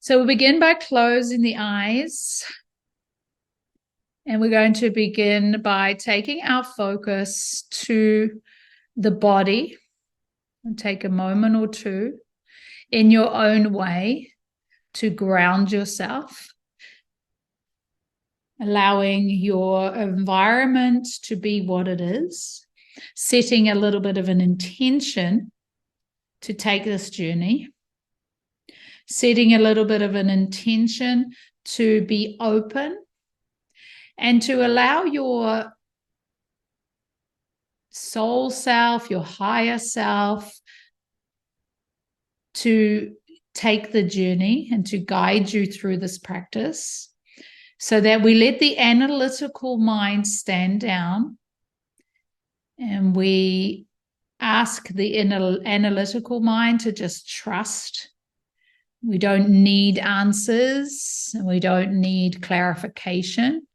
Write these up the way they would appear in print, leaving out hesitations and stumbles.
So we'll begin by closing the eyes. And we're going to begin by taking our focus to the body. And take a moment or two in your own way to ground yourself, allowing your environment to be what it is, setting a little bit of an intention to take this journey, setting a little bit of an intention to be open and to allow your soul self, your higher self, to take the journey and to guide you through this practice, so that we let the analytical mind stand down and we ask the analytical mind to just trust. We don't need answers and we don't need clarification.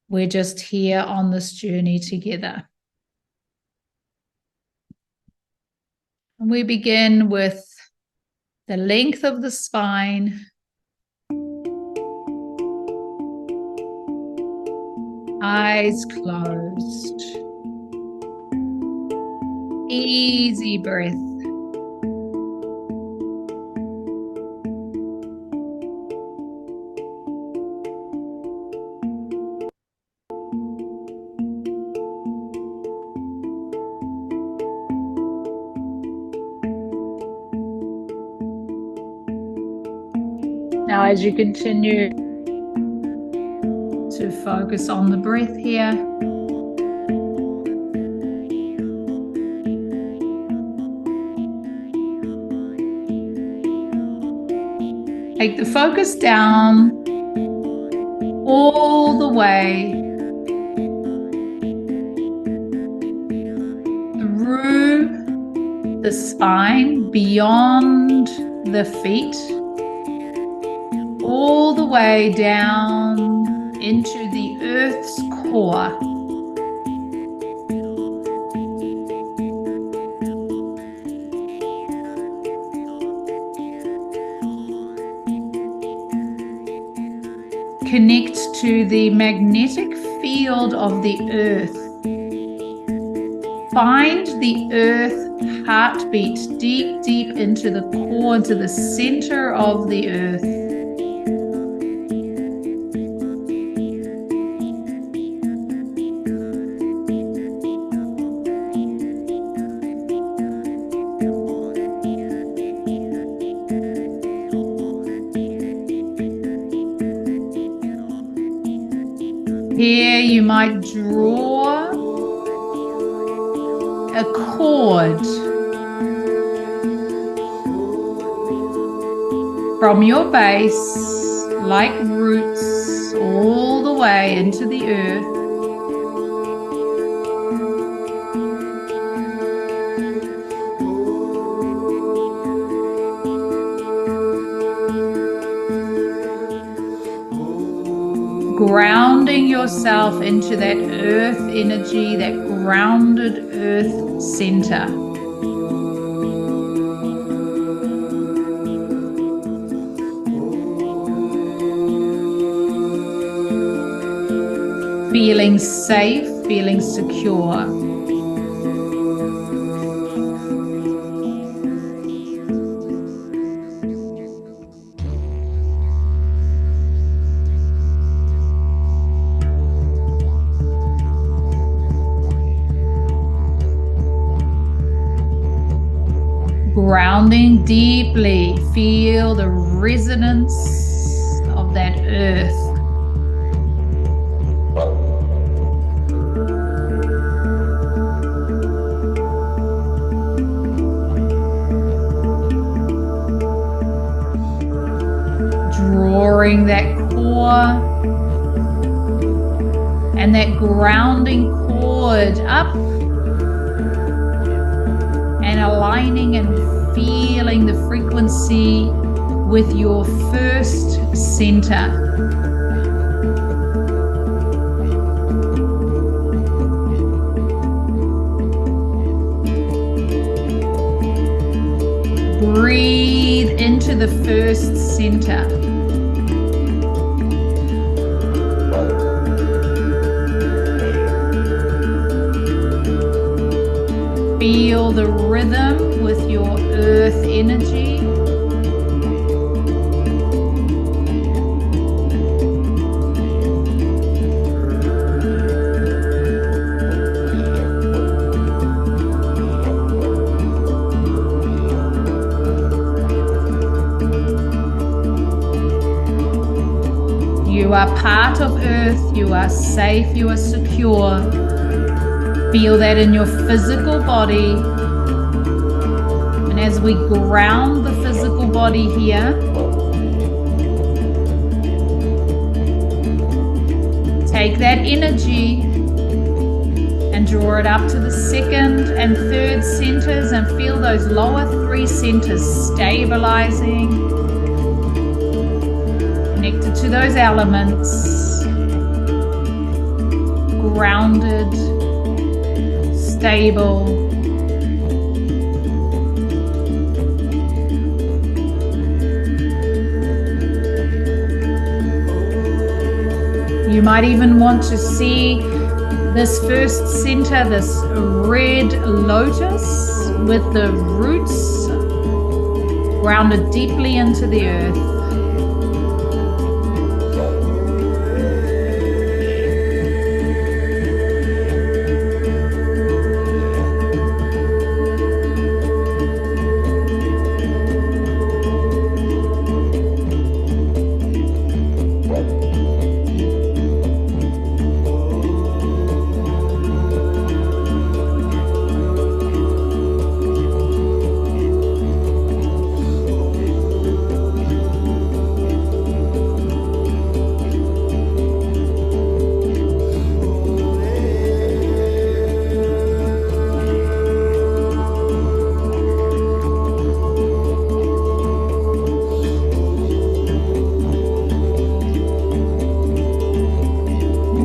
We're just here on this journey together. And we begin with the length of the spine, eyes closed, easy breath. Now, as you continue to focus on the breath here, take the focus down all the way through the spine, beyond the feet, all the way down into the earth's core. Connect to the magnetic field of the earth. Find the earth heartbeat deep, deep into the core, into the center of the earth. Here you might draw a cord from your base, like roots, all the way into the earth. Grounding yourself into that earth energy, that grounded earth center. Feeling safe, feeling secure. Grounding deeply, feel the resonance of that earth. Drawing that core and that grounding cord up and aligning and feeling the frequency with your first center. Breathe into the first center. Feel the rhythm with your earth energy. You are part of earth, you are safe, you are secure. Feel that in your physical body. And as we ground the physical body here, take that energy and draw it up to the second and third centers and feel those lower 3 centers stabilizing, connected to those elements, grounded, stable. You might even want to see this first center, this red lotus with the roots grounded deeply into the earth.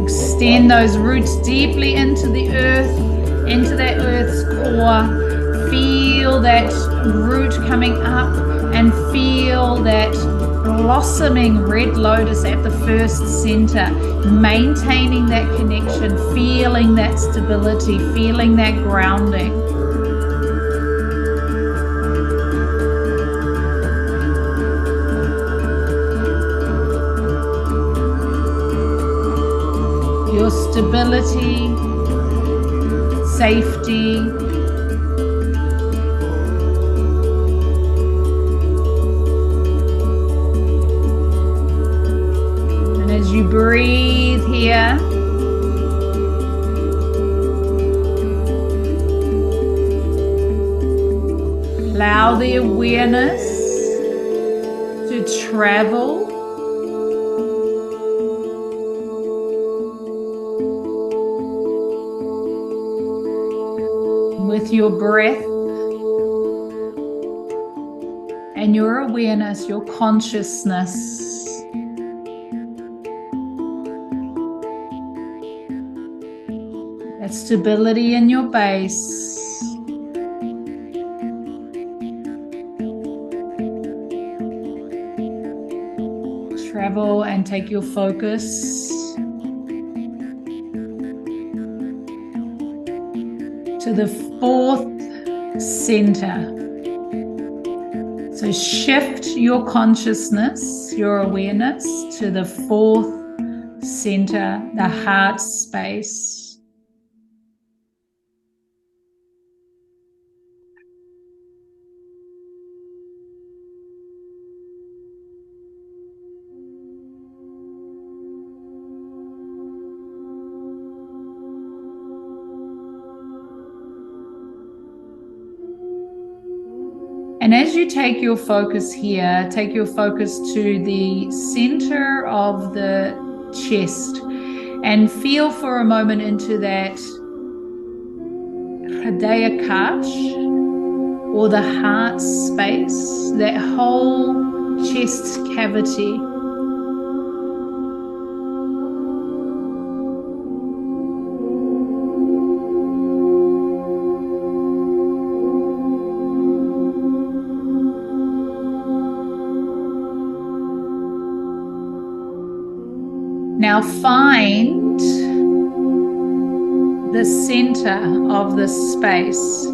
Extend those roots deeply into the earth, into that earth's core. Feel that root coming up and feel that blossoming red lotus at the first center, maintaining that connection, feeling that stability, feeling that grounding. Your stability, safety, and as you breathe here, allow the awareness to travel with your breath and your awareness, your consciousness. That stability in your base. Travel and take your focus to the 4th center. So shift your consciousness, your awareness to the 4th center, the heart space. And as you take your focus here, take your focus to the center of the chest and feel for a moment into that Hridaya Kash, or the heart space, that whole chest cavity. Now find the center of this space.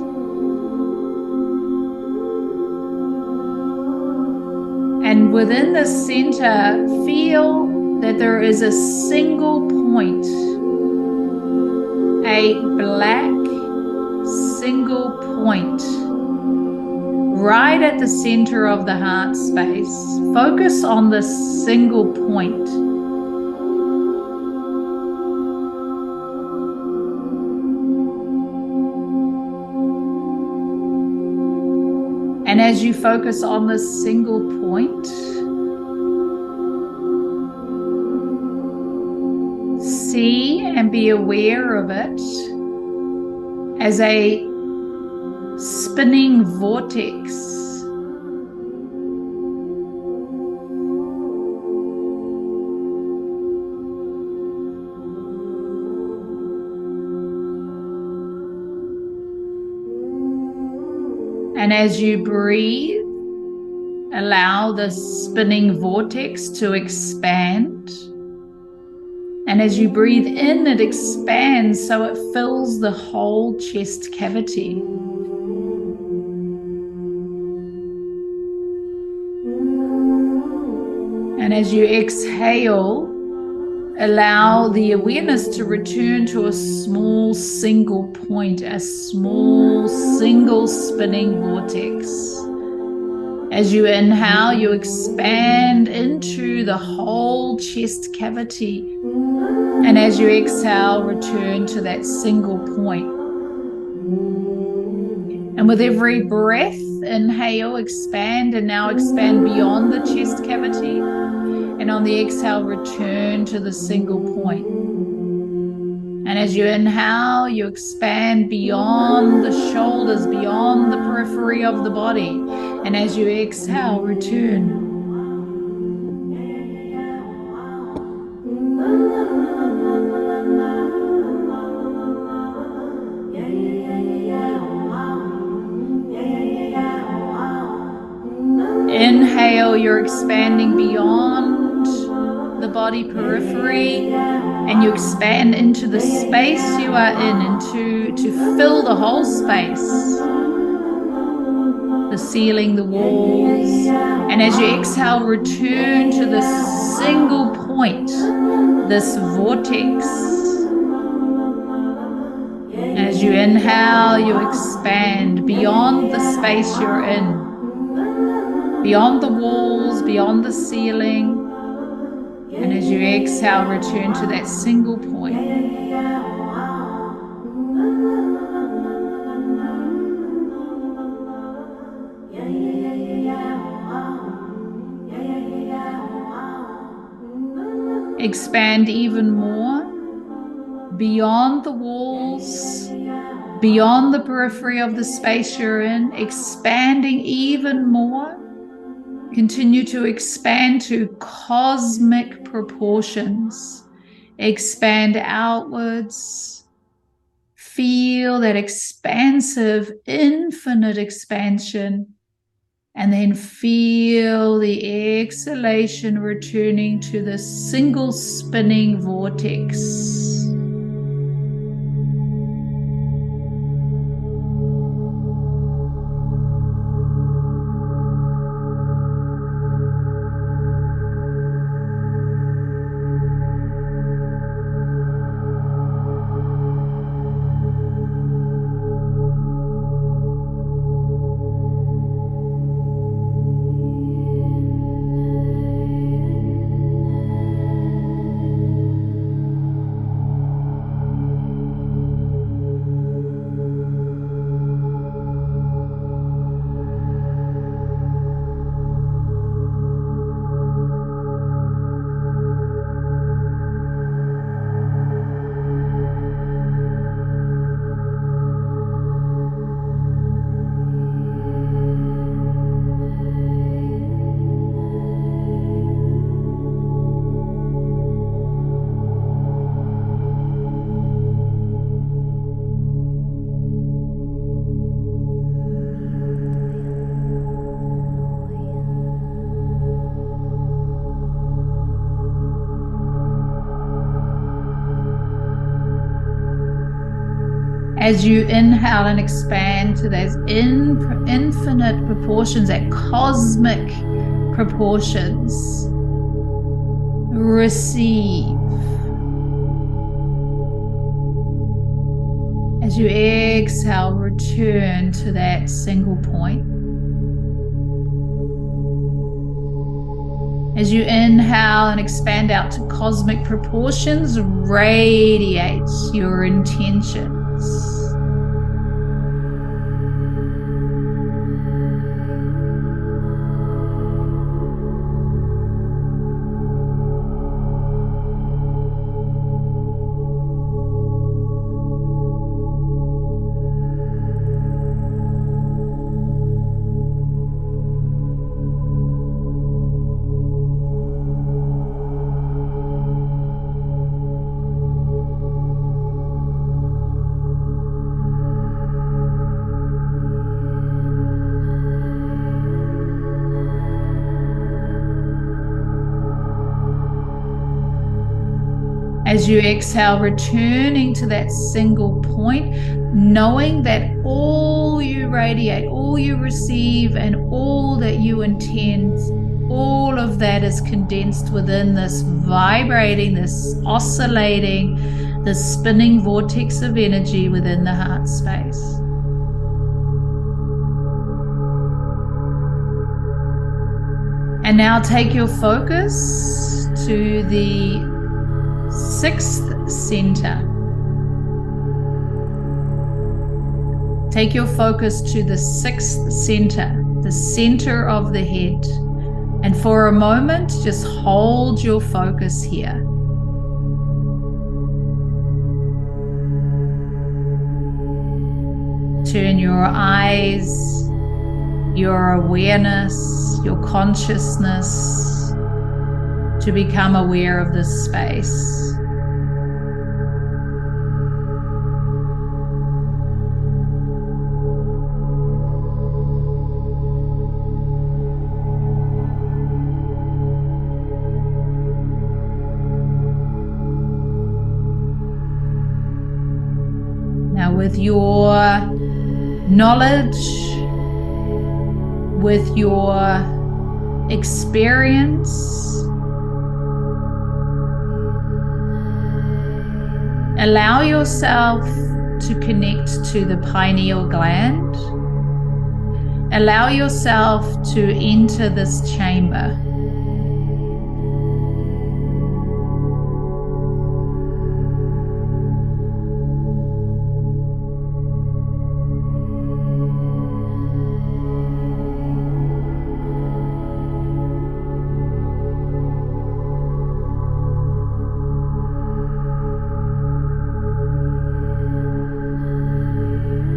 And within the center, feel that there is a single point, a black single point, right at the center of the heart space. Focus on this single point. And as you focus on this single point, see and be aware of it as a spinning vortex. And as you breathe, allow the spinning vortex to expand. And as you breathe in, it expands so it fills the whole chest cavity. And as you exhale, allow the awareness to return to a small single point, a small single spinning vortex. As you inhale, you expand into the whole chest cavity. And as you exhale, return to that single point. And with every breath, inhale, expand, and now expand beyond the chest cavity. And on the exhale, return to the single point. And as you inhale, you expand beyond the shoulders, beyond the periphery of the body. And as you exhale, return. Inhale, you're expanding beyond the body periphery, and you expand into the space you are in, to fill the whole space, the ceiling, the walls. And as you exhale, return to this single point, this vortex. As you inhale, you expand beyond the space you're in, beyond the walls, beyond the ceiling. And as you exhale, return to that single point. Expand even more beyond the walls, beyond the periphery of the space you're in, expanding even more. Continue to expand to cosmic proportions. Expand outwards. Feel that expansive, infinite expansion. And then feel the exhalation returning to the single spinning vortex. As you inhale and expand to those infinite proportions, that cosmic proportions, receive. As you exhale, return to that single point. As you inhale and expand out to cosmic proportions, radiate your intentions. As you exhale, returning to that single point, knowing that all you radiate, all you receive, and all that you intend, all of that is condensed within this vibrating, this oscillating, this spinning vortex of energy within the heart space. And now take your focus to the sixth center. Take your focus to the sixth center, the center of the head. And for a moment, just hold your focus here. Turn your eyes, your awareness, your consciousness to become aware of this space. Now, with your knowledge, with your experience, allow yourself to connect to the pineal gland. Allow yourself to enter this chamber.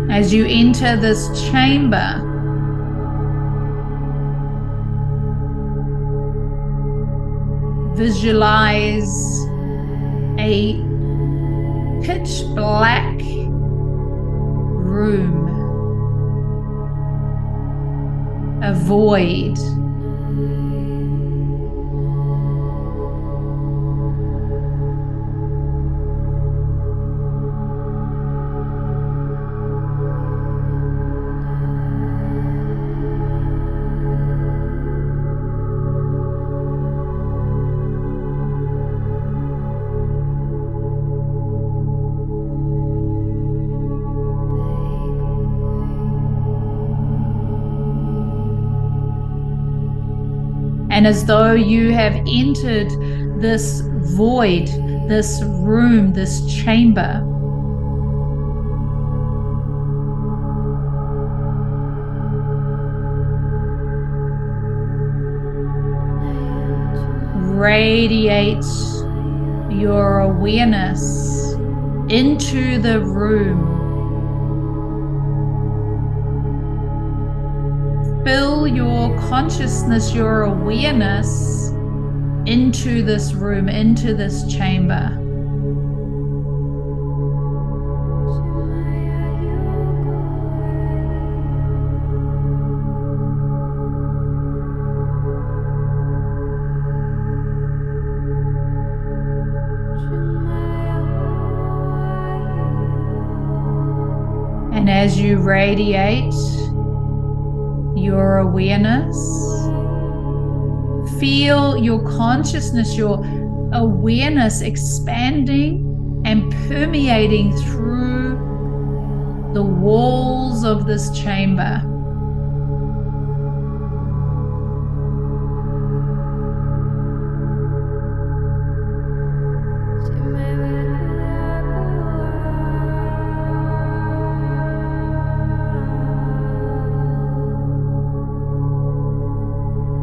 As you enter this chamber, visualize a pitch black room, a void. And as though you have entered this void, this room, this chamber, radiate your awareness into the room. Fill your consciousness, your awareness into this room, into this chamber. as you radiate your awareness, feel your consciousness, your awareness expanding and permeating through the walls of this chamber.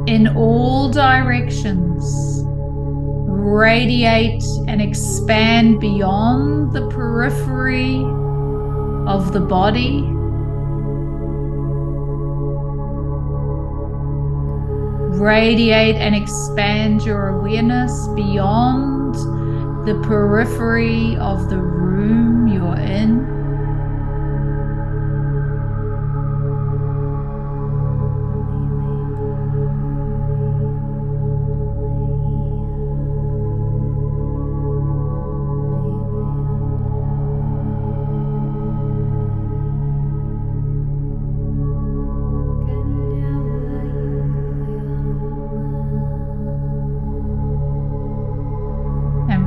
In all directions, radiate and expand beyond the periphery of the body. Radiate and expand your awareness beyond the periphery of the room you're in.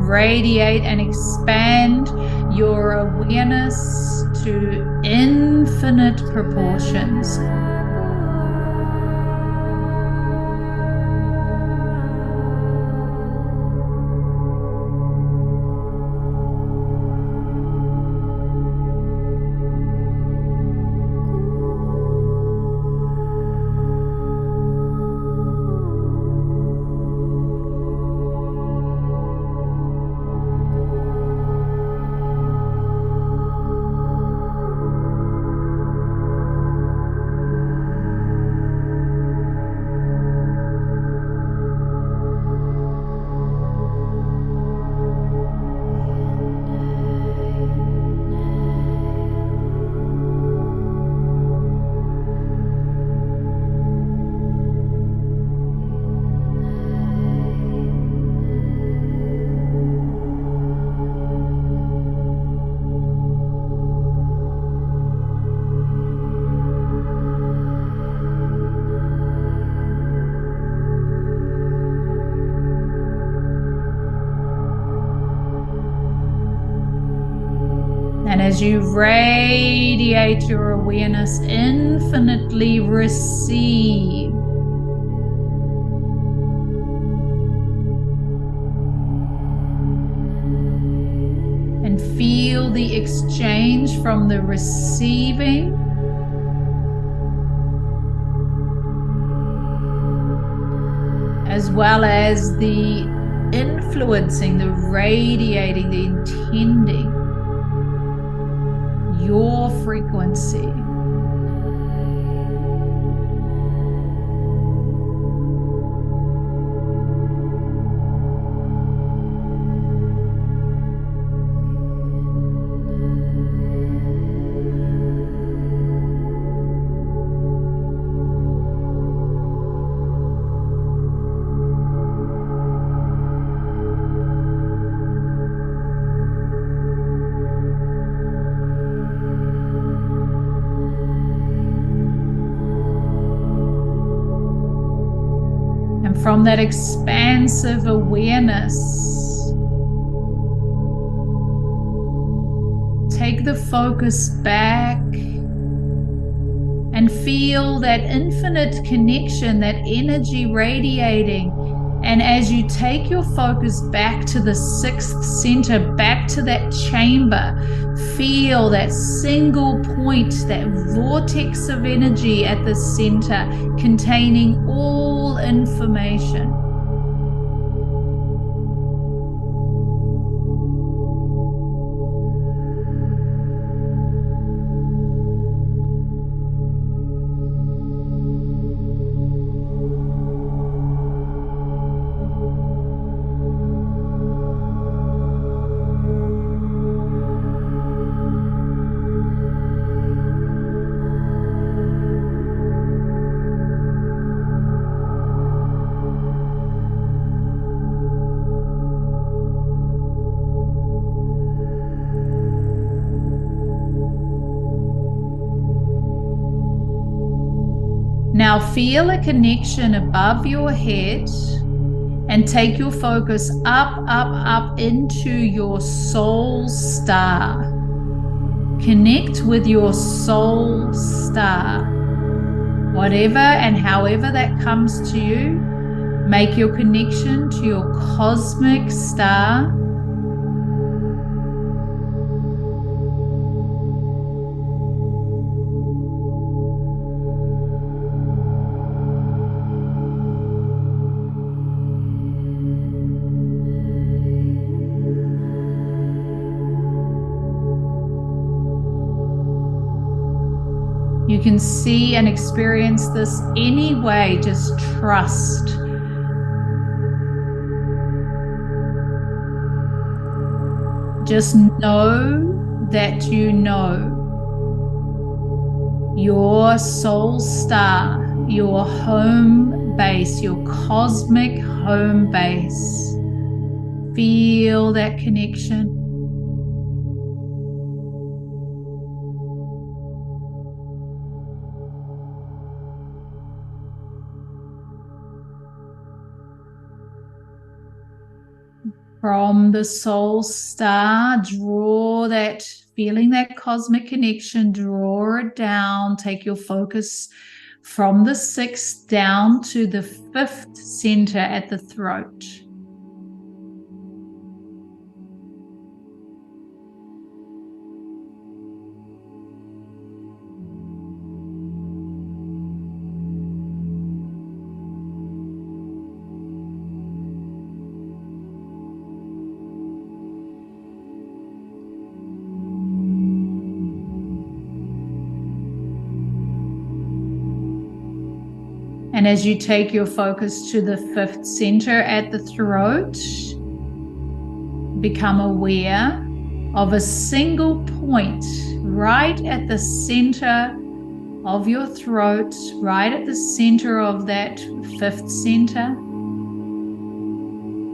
Radiate and expand your awareness to infinite proportions. And as you radiate your awareness, infinitely receive. And feel the exchange from the receiving as well as the influencing, the radiating, the intending. Your frequency. From that expansive awareness, take the focus back and feel that infinite connection, that energy radiating. And as you take your focus back to the sixth center, back to that chamber, feel that single point, that vortex of energy at the center containing all information. Now feel a connection above your head and take your focus up, up, up into your soul star. Connect with your soul star. Whatever and however that comes to you, make your connection to your cosmic star. You can see and experience this any way, just trust. Just know that you know your soul star, your home base, your cosmic home base. Feel that connection. From the soul star, draw that, feeling that cosmic connection, draw it down, take your focus from the 6th down to the 5th center at the throat. And as you take your focus to the 5th center at the throat, become aware of a single point right at the center of your throat, right at the center of that 5th center.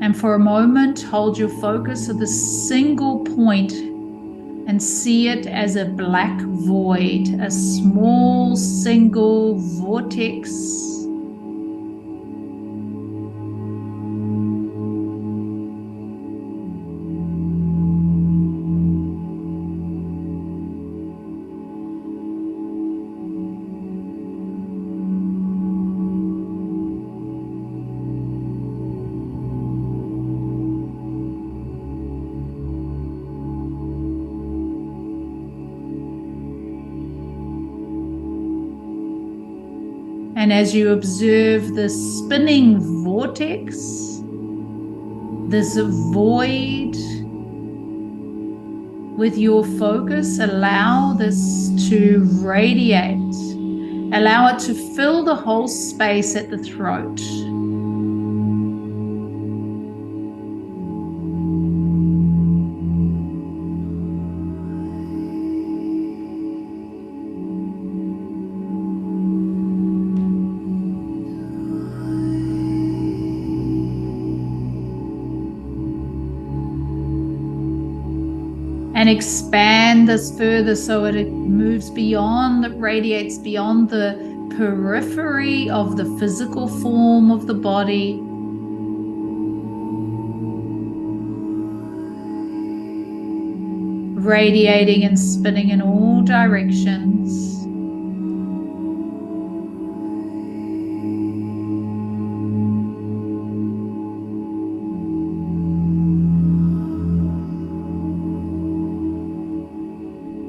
And for a moment, hold your focus at the single point and see it as a black void, a small single vortex. And as you observe the spinning vortex, this void, with your focus, allow this to radiate. Allow it to fill the whole space at the throat. And expand this further so it moves beyond, it radiates beyond the periphery of the physical form of the body. Radiating and spinning in all directions.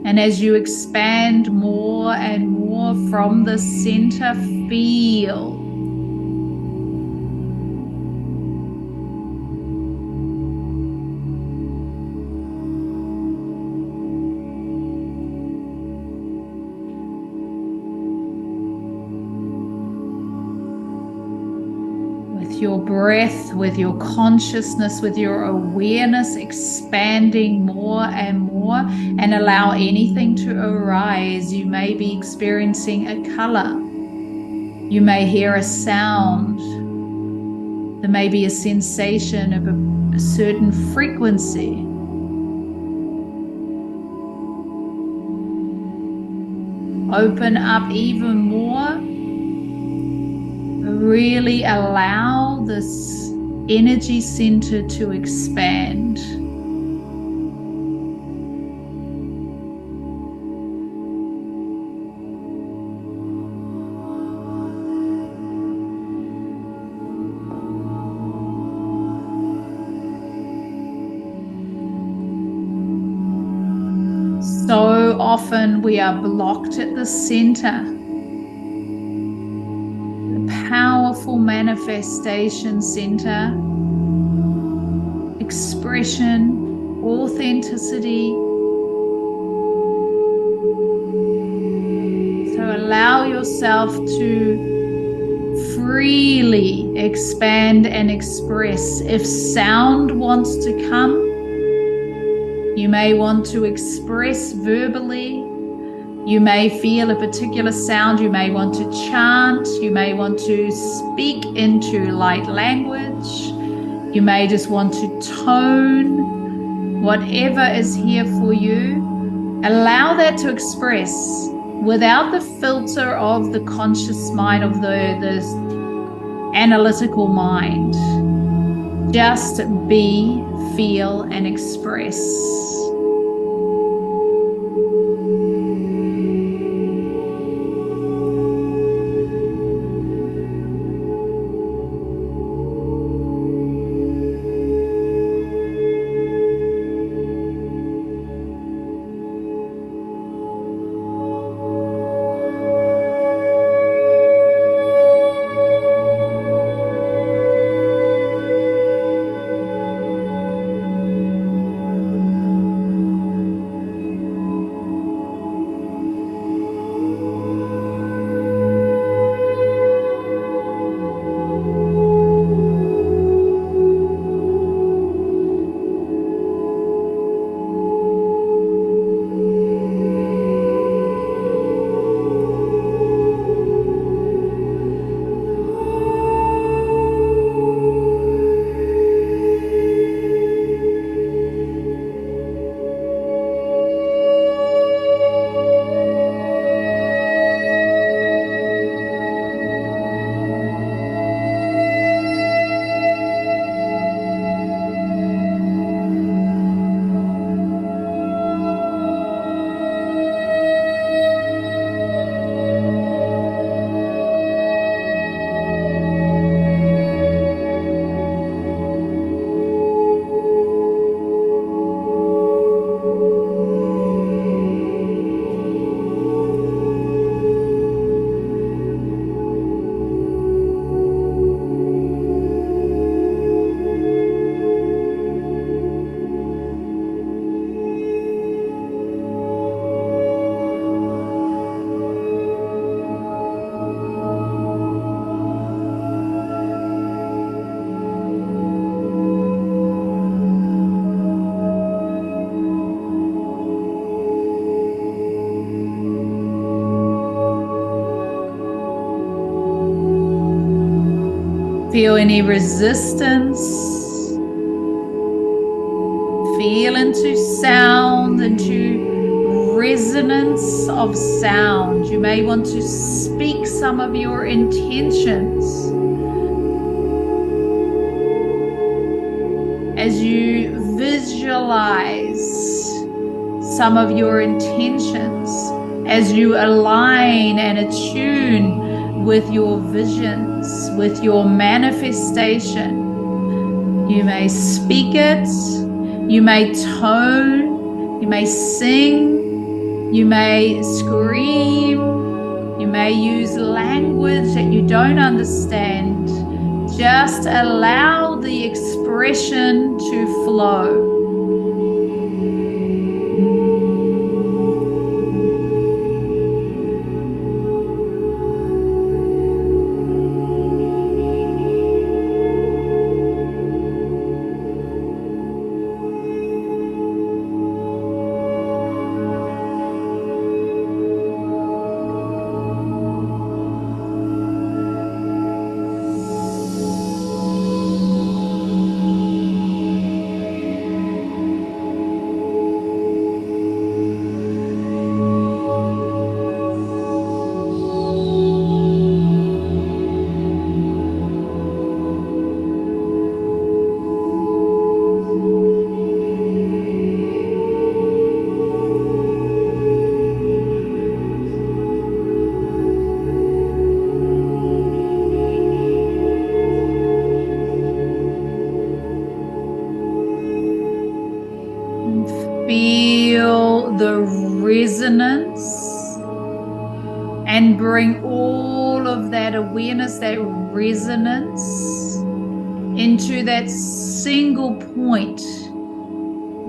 And as you expand more and more from the center, feel your breath, with your consciousness, with your awareness expanding more and more, and allow anything to arise. You may be experiencing a color. You may hear a sound. There may be a sensation of a certain frequency. Open up even more really allow this energy center to expand. So often we are blocked at the center. The powerful manifestation center, expression, authenticity. So allow yourself to freely expand and express. If sound wants to come, you may want to express verbally. You may feel a particular sound. You may want to chant. You may want to speak into light language. You may just want to tone. Whatever is here for you, allow that to express without the filter of the conscious mind, of the analytical mind. Just be, feel, and express. Feel any resistance. Feel into sound, into resonance of sound. You may want to speak some of your intentions. As you visualize some of your intentions, as you align and attune with your visions, with your manifestation, you may speak it, you may tone, you may sing, you may scream, you may use language that you don't understand. Just allow the expression to flow. feel the resonance and bring all of that awareness, that resonance into that single point,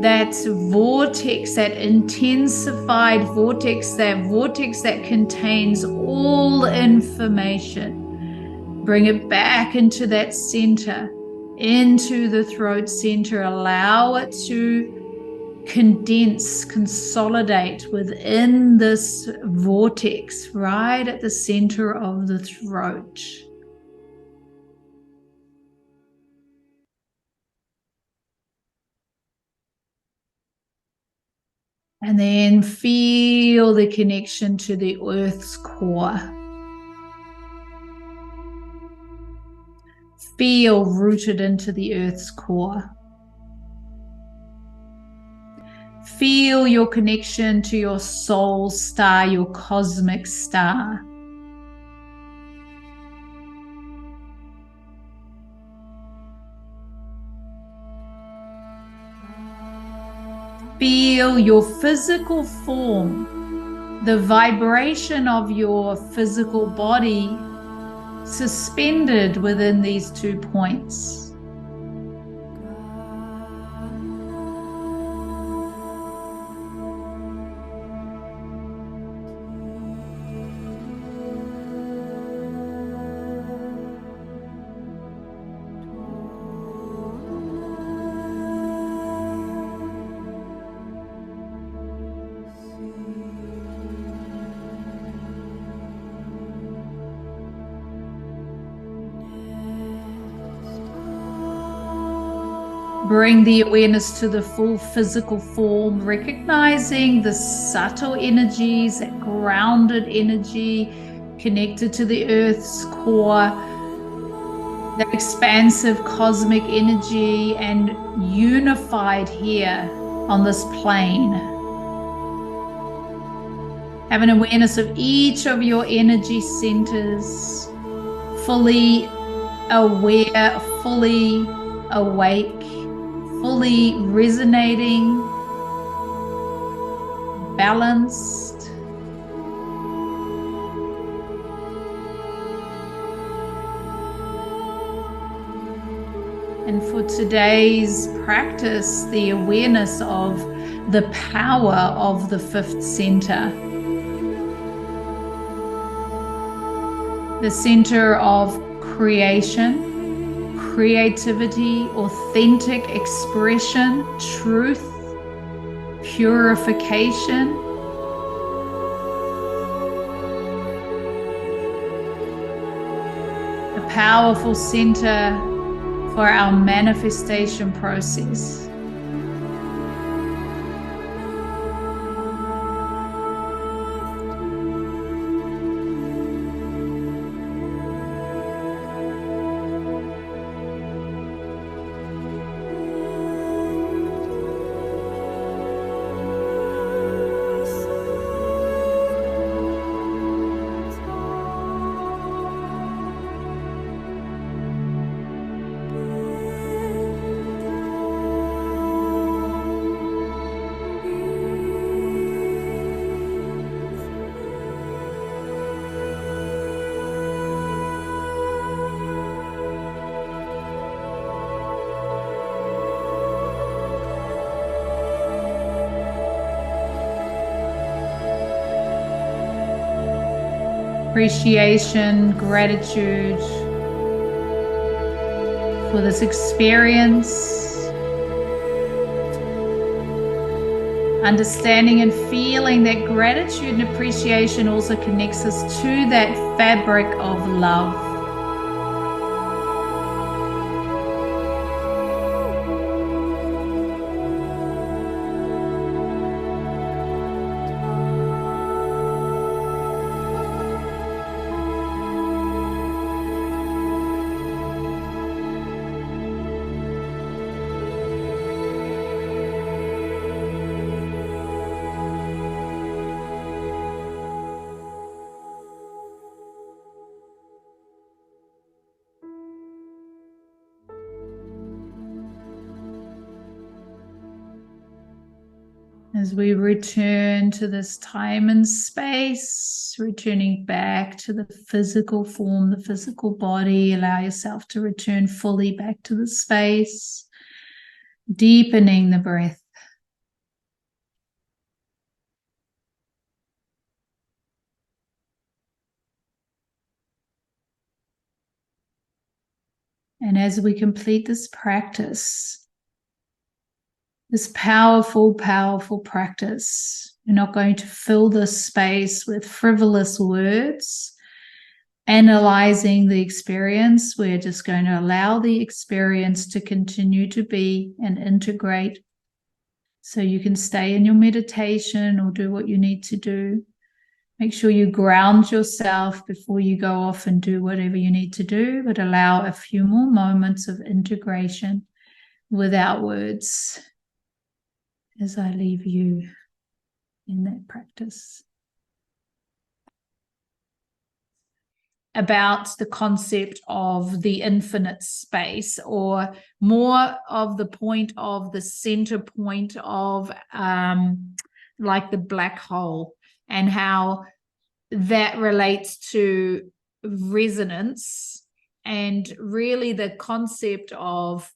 that vortex, that intensified vortex, that vortex that contains all information. Bring it back into that center, into the throat center. Allow it to condense, consolidate within this vortex right at the center of the throat. And then feel the connection to the earth's core. Feel rooted into the earth's core. Feel your connection to your soul star, your cosmic star. Feel your physical form, the vibration of your physical body suspended within these 2 points. Bring the awareness to the full physical form, recognizing the subtle energies, that grounded energy connected to the earth's core, the expansive cosmic energy, and unified here on this plane. Have an awareness of each of your energy centers, fully aware, fully awake, fully resonating, balanced. And for today's practice, the awareness of the power of the fifth center. The center of creation, creativity, authentic expression, truth, purification. A powerful center for our manifestation process. Appreciation, gratitude for this experience, understanding and feeling that gratitude and appreciation also connects us to that fabric of love. As we return to this time and space, returning back to the physical form, the physical body, allow yourself to return fully back to the space, deepening the breath. And as we complete this practice, this powerful, powerful practice, you're not going to fill this space with frivolous words, analyzing the experience. We're just going to allow the experience to continue to be and integrate. So you can stay in your meditation or do what you need to do. Make sure you ground yourself before you go off and do whatever you need to do, but allow a few more moments of integration without words as I leave you in that practice. About the concept of the infinite space, or more of the point of the center point of like the black hole, and how that relates to resonance, and really the concept of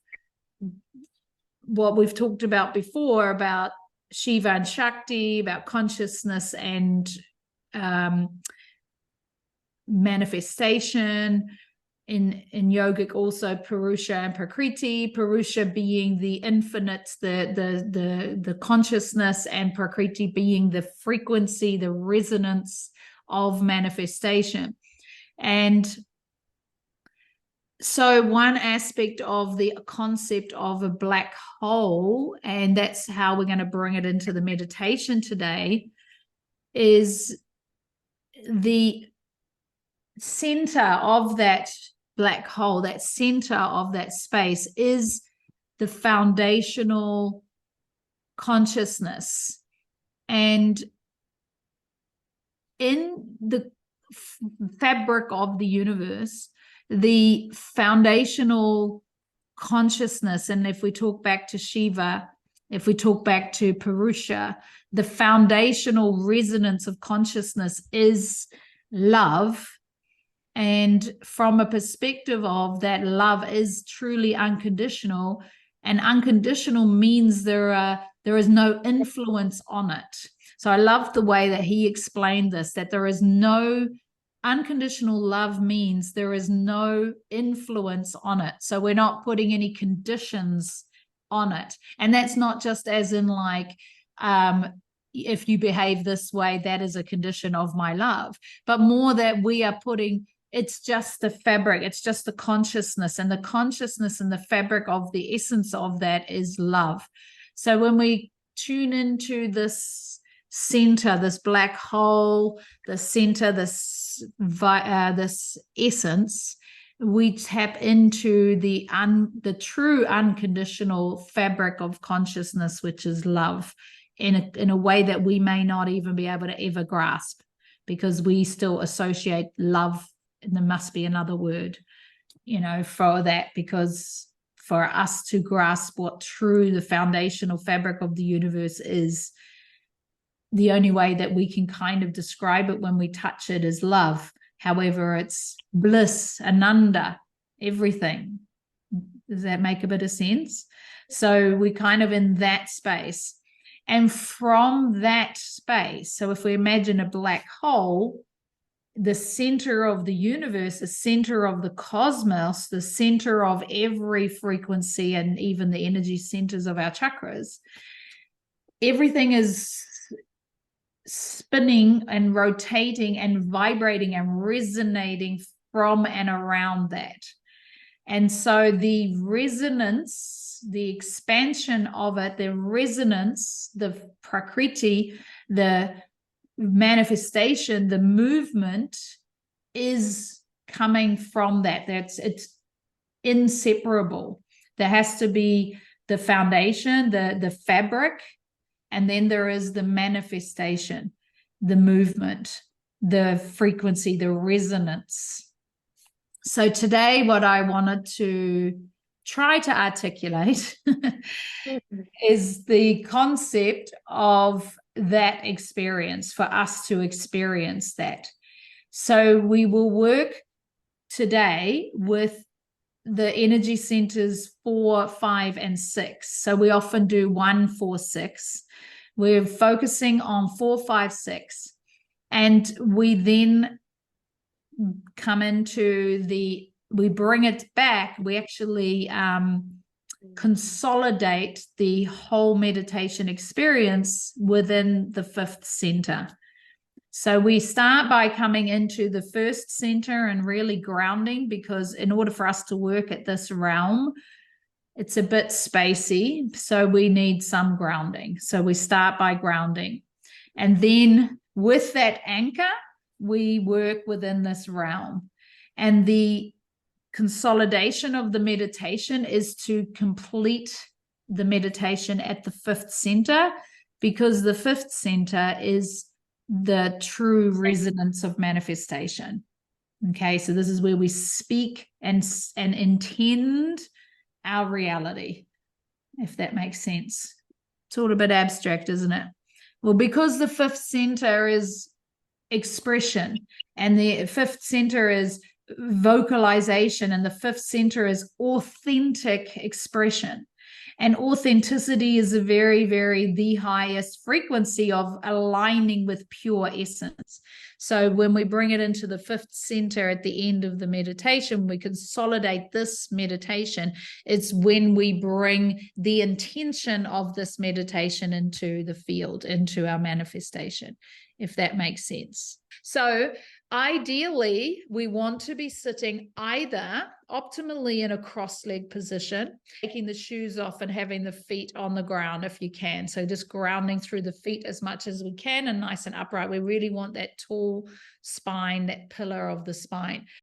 what we've talked about before about Shiva and Shakti, about consciousness and manifestation. In yogic also Purusha and Prakriti, Purusha being the infinite, the consciousness, and Prakriti being the frequency, the resonance of manifestation. And so one aspect of the concept of a black hole, and that's how we're going to bring it into the meditation today, is the center of that black hole, that center of that space, is the foundational consciousness. And in the fabric of the universe, the foundational consciousness, and if we talk back to Shiva, if we talk back to Purusha, the foundational resonance of consciousness is love. And from a perspective of that, love is truly unconditional, and unconditional means there is no influence on it. So I love the way that he explained this, that there is no unconditional love, means there is no influence on it. So we're not putting any conditions on it. And that's not just as in like, if you behave this way, that is a condition of my love, but more that we are putting, it's just the fabric, it's just the consciousness, and the consciousness and the fabric of the essence of that is love. So when we tune into this center, this black hole, the center, this essence, we tap into the true unconditional fabric of consciousness, which is love, in a way that we may not even be able to ever grasp, because we still associate love, and there must be another word, for that, because for us to grasp what true the foundational fabric of the universe is, the only way that we can kind of describe it when we touch it is love. However, it's bliss, ananda, everything. Does that make a bit of sense? So we're kind of in that space. And from that space, so if we imagine a black hole, the center of the universe, the center of the cosmos, the center of every frequency, and even the energy centers of our chakras, everything is spinning and rotating and vibrating and resonating from and around that. And so the resonance, the expansion of it, the resonance, the Prakriti, the manifestation, the movement is coming from that. It's inseparable. There has to be the foundation, the fabric, and then there is the manifestation, the movement, the frequency, the resonance. So today, what I wanted to try to articulate is the concept of that experience, for us to experience that. So we will work today with the energy centers 4, 5, and 6. So we often do 1, 4, 6. We're focusing on 4, 5, 6. And we then come into we bring it back. We actually consolidate the whole meditation experience within the 5th center. So we start by coming into the 1st center and really grounding, because in order for us to work at this realm, it's a bit spacey. So we need some grounding. So we start by grounding. And then with that anchor, we work within this realm. And the consolidation of the meditation is to complete the meditation at the 5th center, because the 5th center is the true resonance of manifestation. Okay, so this is where we speak and intend our reality, if that makes sense. It's all a bit abstract, isn't it? Well, because the 5th center is expression, and the 5th center is vocalization, and the 5th center is authentic expression. And authenticity is the highest frequency of aligning with pure essence. So when we bring it into the 5th center at the end of the meditation, we consolidate this meditation. It's when we bring the intention of this meditation into the field, into our manifestation, if that makes sense. So ideally, we want to be sitting either optimally in a cross-leg position, taking the shoes off and having the feet on the ground if you can. So just grounding through the feet as much as we can, and nice and upright. We really want that tall spine, that pillar of the spine.